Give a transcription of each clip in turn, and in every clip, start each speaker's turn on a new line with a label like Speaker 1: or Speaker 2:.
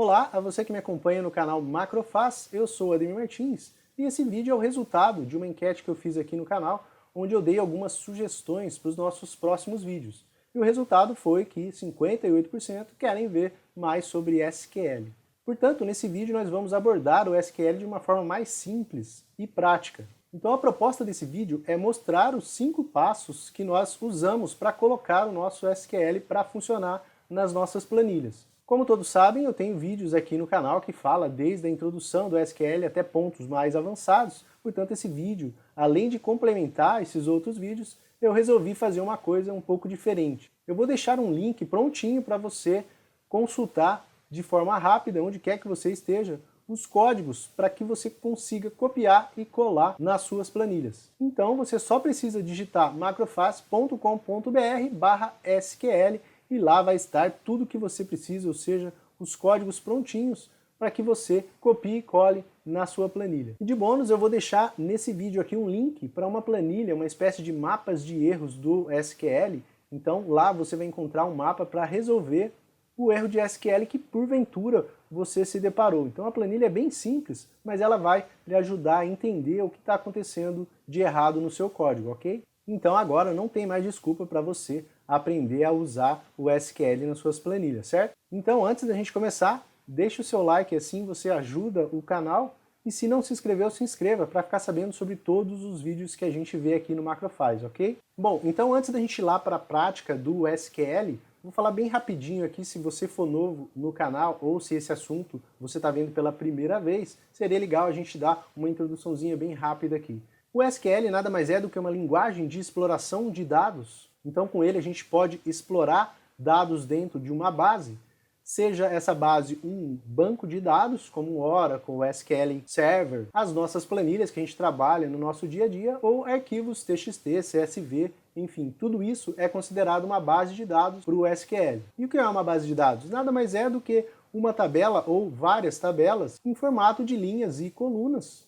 Speaker 1: Olá a você que me acompanha no canal Macrofaz, eu sou Ademir Martins e esse vídeo é o resultado de uma enquete que eu fiz aqui no canal, onde eu dei algumas sugestões para os nossos próximos vídeos. E o resultado foi que 58% querem ver mais sobre SQL. Portanto, nesse vídeo nós vamos abordar o SQL de uma forma mais simples e prática. Então a proposta desse vídeo é mostrar os 5 passos que nós usamos para colocar o nosso SQL para funcionar nas nossas planilhas. Como todos sabem, eu tenho vídeos aqui no canal que fala desde a introdução do SQL até pontos mais avançados, portanto esse vídeo, além de complementar esses outros vídeos, eu resolvi fazer uma coisa um pouco diferente. Eu vou deixar um link prontinho para você consultar de forma rápida, onde quer que você esteja, os códigos para que você consiga copiar e colar nas suas planilhas. Então você só precisa digitar macrofaz.com.br/SQL e lá vai estar tudo o que você precisa, ou seja, os códigos prontinhos para que você copie e cole na sua planilha. E de bônus eu vou deixar nesse vídeo aqui um link para uma planilha, uma espécie de mapas de erros do SQL. Então lá você vai encontrar um mapa para resolver o erro de SQL que porventura você se deparou. Então a planilha é bem simples, mas ela vai lhe ajudar a entender o que está acontecendo de errado no seu código, ok? Então agora não tem mais desculpa para você aprender a usar o SQL nas suas planilhas, certo? Então antes da gente começar, deixe o seu like, assim você ajuda o canal, e se não se inscreveu, se inscreva para ficar sabendo sobre todos os vídeos que a gente vê aqui no Macrofaz, ok? Bom, então antes da gente ir lá para a prática do SQL, vou falar bem rapidinho aqui, se você for novo no canal ou se esse assunto você está vendo pela primeira vez, seria legal a gente dar uma introduçãozinha bem rápida aqui. O SQL nada mais é do que uma linguagem de exploração de dados. Então com ele a gente pode explorar dados dentro de uma base, seja essa base um banco de dados, como o Oracle, o SQL Server, as nossas planilhas que a gente trabalha no nosso dia a dia, ou arquivos TXT, CSV, enfim, tudo isso é considerado uma base de dados para o SQL. E o que é uma base de dados? Nada mais é do que uma tabela ou várias tabelas em formato de linhas e colunas.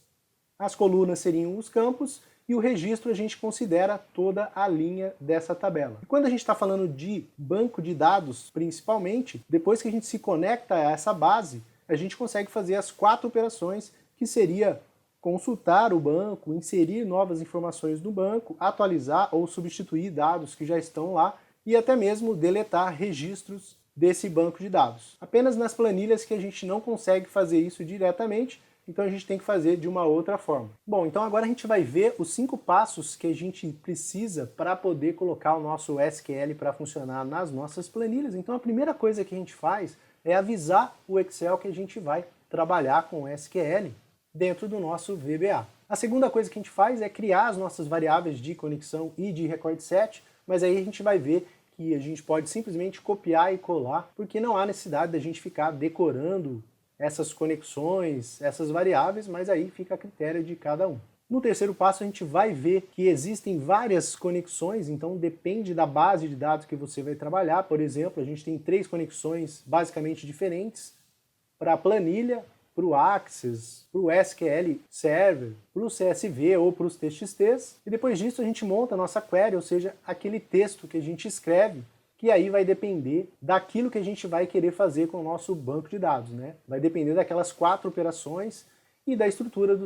Speaker 1: As colunas seriam os campos e o registro a gente considera toda a linha dessa tabela. E quando a gente está falando de banco de dados, principalmente, depois que a gente se conecta a essa base, a gente consegue fazer as 4 operações, que seria consultar o banco, inserir novas informações no banco, atualizar ou substituir dados que já estão lá e até mesmo deletar registros desse banco de dados. Apenas nas planilhas que a gente não consegue fazer isso diretamente, então a gente tem que fazer de uma outra forma. Bom, então agora a gente vai ver os 5 passos que a gente precisa para poder colocar o nosso SQL para funcionar nas nossas planilhas. Então a primeira coisa que a gente faz é avisar o Excel que a gente vai trabalhar com SQL dentro do nosso VBA. A segunda coisa que a gente faz é criar as nossas variáveis de conexão e de record set, mas aí a gente vai ver que a gente pode simplesmente copiar e colar, porque não há necessidade da gente ficar decorando essas conexões, essas variáveis, mas aí fica a critério de cada um. No terceiro passo a gente vai ver que existem várias conexões, então depende da base de dados que você vai trabalhar. Por exemplo, a gente tem 3 conexões basicamente diferentes para a planilha, para o Access, para o SQL Server, para o CSV ou para os TXTs, e depois disso a gente monta a nossa query, ou seja, aquele texto que a gente escreve, que aí vai depender daquilo que a gente vai querer fazer com o nosso banco de dados, né? Vai depender daquelas 4 operações e da estrutura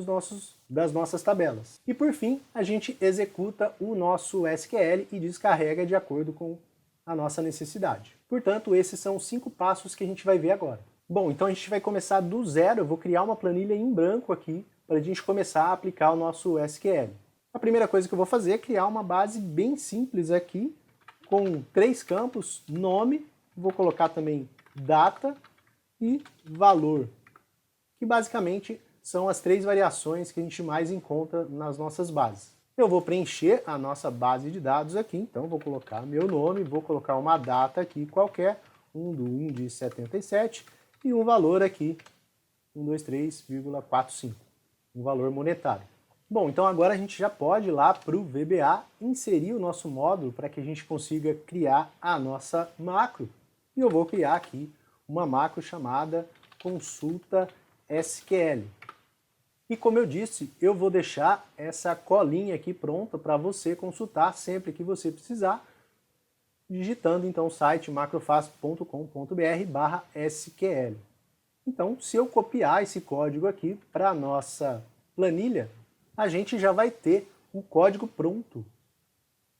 Speaker 1: das nossas tabelas. E por fim, a gente executa o nosso SQL e descarrega de acordo com a nossa necessidade. Portanto, esses são os 5 passos que a gente vai ver agora. Bom, então a gente vai começar do zero, eu vou criar uma planilha em branco aqui para a gente começar a aplicar o nosso SQL. A primeira coisa que eu vou fazer é criar uma base bem simples aqui, com 3 campos, nome, vou colocar também data e valor, que basicamente são as 3 variações que a gente mais encontra nas nossas bases. Eu vou preencher a nossa base de dados aqui, então vou colocar meu nome, vou colocar uma data aqui qualquer, 1/1 de 77, e um valor aqui, 123,45, um valor monetário. Bom, então agora a gente já pode ir lá para o VBA, inserir o nosso módulo para que a gente consiga criar a nossa macro. E eu vou criar aqui uma macro chamada consulta SQL. E como eu disse, eu vou deixar essa colinha aqui pronta para você consultar sempre que você precisar, digitando então o site macrofaz.com.br/SQL. Então, se eu copiar esse código aqui para a nossa planilha, a gente já vai ter o código pronto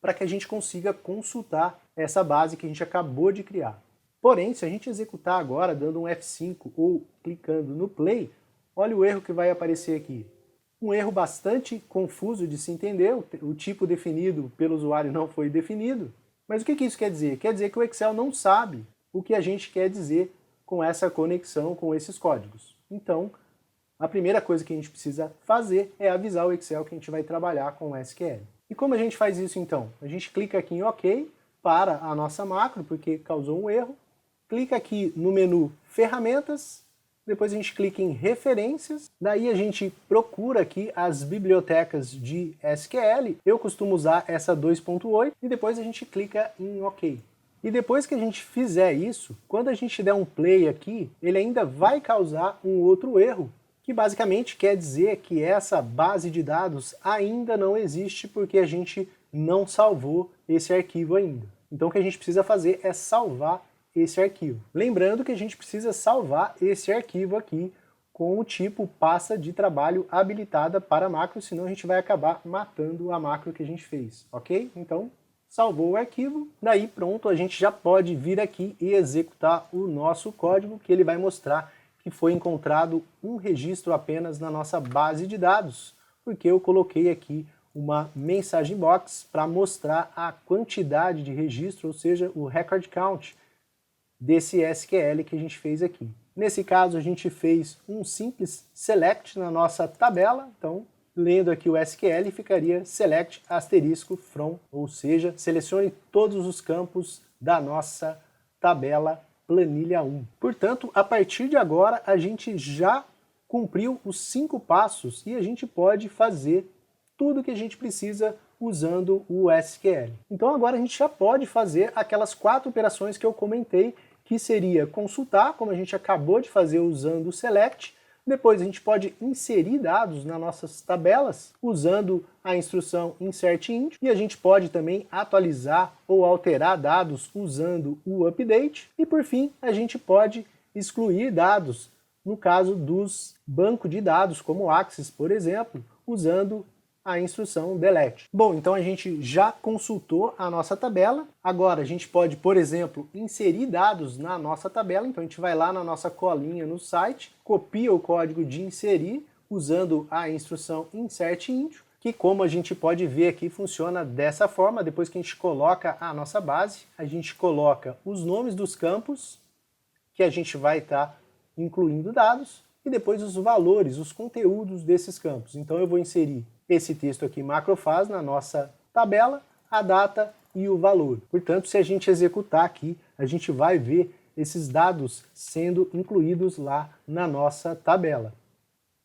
Speaker 1: para que a gente consiga consultar essa base que a gente acabou de criar. Porém, se a gente executar agora dando um F5 ou clicando no play, olha o erro que vai aparecer aqui. Um erro bastante confuso de se entender, o tipo definido pelo usuário não foi definido. Mas o que isso quer dizer? Quer dizer que o Excel não sabe o que a gente quer dizer com essa conexão com esses códigos. Então, a primeira coisa que a gente precisa fazer é avisar o Excel que a gente vai trabalhar com o SQL. E como a gente faz isso então? A gente clica aqui em OK para a nossa macro, porque causou um erro. Clica aqui no menu Ferramentas, depois a gente clica em Referências, daí a gente procura aqui as bibliotecas de SQL, eu costumo usar essa 2.8, e depois a gente clica em OK. E depois que a gente fizer isso, quando a gente der um play aqui, ele ainda vai causar um outro erro, que basicamente quer dizer que essa base de dados ainda não existe porque a gente não salvou esse arquivo ainda. Então o que a gente precisa fazer é salvar esse arquivo. Lembrando que a gente precisa salvar esse arquivo aqui com o tipo pasta de trabalho habilitada para macro, senão a gente vai acabar matando a macro que a gente fez, ok? Então, salvou o arquivo, daí pronto, a gente já pode vir aqui e executar o nosso código, que ele vai mostrar que foi encontrado um registro apenas na nossa base de dados, porque eu coloquei aqui uma mensagem box para mostrar a quantidade de registro, ou seja, o record count, desse SQL que a gente fez aqui. Nesse caso, a gente fez um simples select na nossa tabela, então, lendo aqui o SQL, ficaria select asterisco from, ou seja, selecione todos os campos da nossa tabela planilha 1. Portanto, a partir de agora, a gente já cumpriu os 5 passos e a gente pode fazer tudo o que a gente precisa usando o SQL. Então agora a gente já pode fazer aquelas 4 operações que eu comentei, que seria consultar, como a gente acabou de fazer usando o select. Depois a gente pode inserir dados nas nossas tabelas usando a instrução insert_int, e a gente pode também atualizar ou alterar dados usando o update. E por fim, a gente pode excluir dados, no caso dos bancos de dados, como o Access, por exemplo, usando a instrução delete. Bom, então a gente já consultou a nossa tabela. Agora a gente pode, por exemplo, inserir dados na nossa tabela. Então a gente vai lá na nossa colinha no site, copia o código de inserir usando a instrução insert_int, que, como a gente pode ver aqui, funciona dessa forma. Depois que a gente coloca a nossa base, a gente coloca os nomes dos campos que a gente vai estar incluindo dados e depois os valores, os conteúdos desses campos. Então eu vou inserir esse texto aqui macrofaz na nossa tabela, a data e o valor. Portanto, se a gente executar aqui, a gente vai ver esses dados sendo incluídos lá na nossa tabela,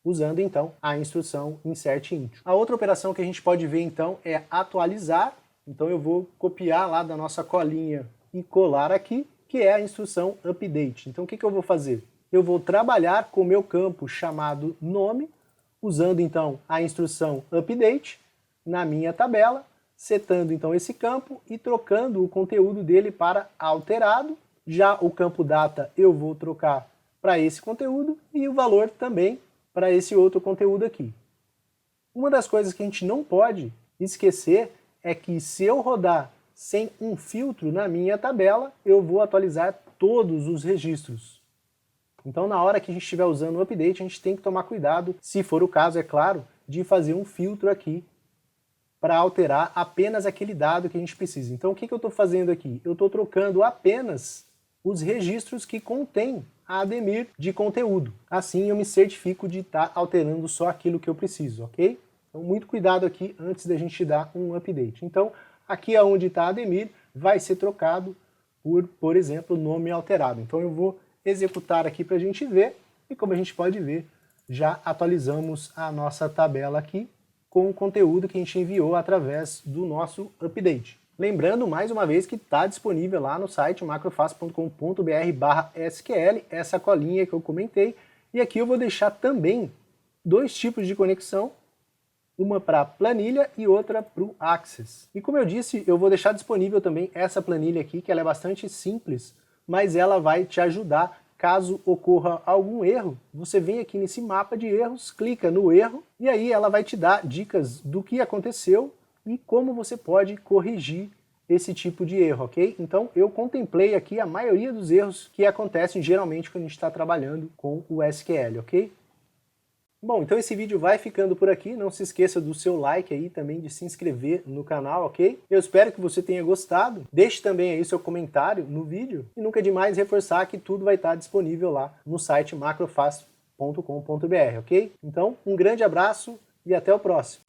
Speaker 1: usando então a instrução insert_int. A outra operação que a gente pode ver então é atualizar. Então eu vou copiar lá da nossa colinha e colar aqui, que é a instrução update. Então o que eu vou fazer? Eu vou trabalhar com o meu campo chamado nome, usando então a instrução update na minha tabela, setando então esse campo e trocando o conteúdo dele para alterado. Já o campo data eu vou trocar para esse conteúdo e o valor também para esse outro conteúdo aqui. Uma das coisas que a gente não pode esquecer é que se eu rodar sem um filtro na minha tabela, eu vou atualizar todos os registros. Então, na hora que a gente estiver usando o update, a gente tem que tomar cuidado, se for o caso, é claro, de fazer um filtro aqui para alterar apenas aquele dado que a gente precisa. Então, o que eu estou fazendo aqui? Eu estou trocando apenas os registros que contêm a Ademir de conteúdo. Assim, eu me certifico de estar alterando só aquilo que eu preciso, ok? Então, muito cuidado aqui antes da gente dar um update. Então, aqui onde está a Ademir, vai ser trocado por exemplo, nome alterado. Então, eu vou executar aqui para a gente ver, e como a gente pode ver, já atualizamos a nossa tabela aqui com o conteúdo que a gente enviou através do nosso update. Lembrando, mais uma vez, que está disponível lá no site macrofaz.com.br/SQL, essa colinha que eu comentei, e aqui eu vou deixar também 2 tipos de conexão, uma para planilha e outra para o Access. E como eu disse, eu vou deixar disponível também essa planilha aqui, que ela é bastante simples, mas ela vai te ajudar Caso ocorra algum erro, você vem aqui nesse mapa de erros, clica no erro, e aí ela vai te dar dicas do que aconteceu e como você pode corrigir esse tipo de erro, ok? Então eu contemplei aqui a maioria dos erros que acontecem geralmente quando a gente está trabalhando com o SQL, ok? Bom, então esse vídeo vai ficando por aqui, não se esqueça do seu like aí, também de se inscrever no canal, ok? Eu espero que você tenha gostado, deixe também aí seu comentário no vídeo, e nunca é demais reforçar que tudo vai estar disponível lá no site macrofácil.com.br, ok? Então, um grande abraço e até o próximo!